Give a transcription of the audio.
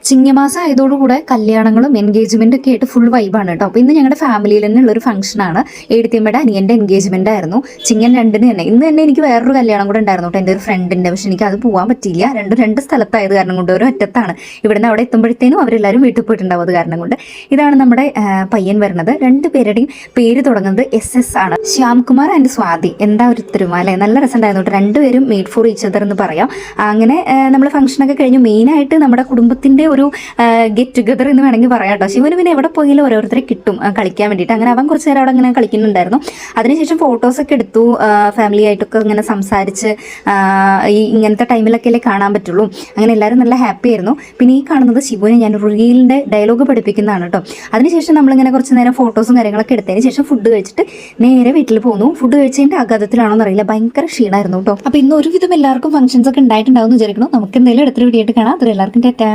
ചിങ്ങമാസം ആയതോടുകൂടെ കല്യാണങ്ങളും എൻഗേജ്മെന്റ് ഒക്കെ ആയിട്ട് ഫുൾ വൈബാണ് കേട്ടോ. അപ്പോൾ ഇന്ന് ഞങ്ങളുടെ ഫാമിലിയിൽ തന്നെയുള്ള ഒരു ഫംഗ്ഷനാണ്. എഴുത്തിയമ്മയുടെ അനിയന്റെ എൻഗേജ്മെന്റ് ആയിരുന്നു ചിങ്ങൻ 2-ന് തന്നെ. ഇന്ന് തന്നെ എനിക്ക് വേറൊരു കല്യാണം കൂടെ ഉണ്ടായിരുന്നു കേട്ടോ, എൻ്റെ ഒരു ഫ്രണ്ടിന്റെ. പക്ഷെ എനിക്ക് അത് പോകാൻ പറ്റിയില്ല. രണ്ട് സ്ഥലത്തായത് കാരണം കൊണ്ട് ഒരു ഒറ്റത്താണ്. ഇവിടുന്ന് അവിടെ എത്തുമ്പോഴത്തേനും അവരെല്ലാവരും വീട്ടിൽ പോയിട്ടുണ്ടാവും. അത് കാരണം കൊണ്ട് ഇതാണ് നമ്മുടെ പയ്യൻ വരുന്നത്. 2 പേരുടെയും പേര് തുടങ്ങുന്നത് SS ആണ്. ശ്യാംകുമാർ ആൻഡ് സ്വാതി. എന്താ ഒരു ഒത്തൊരുമ അല്ലെ, നല്ല രസമുണ്ടായിരുന്നു കേട്ടോ. 2 പേരും മെയ്ഡ് ഫോർ ഈച്ച് അതർ എന്ന് പറയാം. അങ്ങനെ നമ്മൾ ഫംഗ്ഷനൊക്കെ കഴിഞ്ഞു. മെയിനായിട്ട് നമ്മുടെ കുടുംബത്തിന്റെ ഒരു ഗെറ്റ് ടുഗദർ എന്ന് വേണമെങ്കിൽ പറയാം കേട്ടോ. ശിവന് പിന്നെ എവിടെ പോയാലും ഓരോരുത്തരെ കിട്ടും കളിക്കാൻ വേണ്ടിയിട്ട്. അങ്ങനെ അവൻ കുറച്ച് നേരം അവിടെ അങ്ങനെ കളിക്കുന്നുണ്ടായിരുന്നു. അതിനുശേഷം ഫോട്ടോസൊക്കെ എടുത്തു. ഫാമിലി ആയിട്ടൊക്കെ ഇങ്ങനെ സംസാരിച്ച് ഈ ഇങ്ങനത്തെ ടൈമിലൊക്കെ അല്ലേ കാണാൻ പറ്റുള്ളൂ. അങ്ങനെ എല്ലാവരും നല്ല ഹാപ്പി ആയിരുന്നു. പിന്നെ ഈ കാണുന്നത് ശിവനെ ഞാൻ റീലിൻ്റെ ഡയലോഗ് പഠിപ്പിക്കുന്നതാണ് കേട്ടോ. അതിനുശേഷം നമ്മളിങ്ങനെ കുറച്ച് നേരം ഫോട്ടോസും കാര്യങ്ങളൊക്കെ എടുത്തതിന് ശേഷം ഫുഡ് കഴിച്ചിട്ട് നേരെ വീട്ടിൽ പോകുന്നു. ഫുഡ് കഴിച്ചതിൻ്റെ ആഘാതത്തിലാണോ എന്നറിയില്ല, ഭയങ്കര ക്ഷീണമായിരുന്നു കേട്ടോ. അപ്പോൾ ഇന്ന് ഒരുവിധം എല്ലാവർക്കും ഫംഗ്ഷൻസ് ഒക്കെ ഉണ്ടായിട്ടുണ്ടാവും എന്ന് വിചാരിക്കണം. നമുക്ക് എന്തെങ്കിലും അടുത്തൊരു വീഡിയോ ആയിട്ട് കാണാം. അത്ര എല്ലാവർക്കും ടാറ്റാ.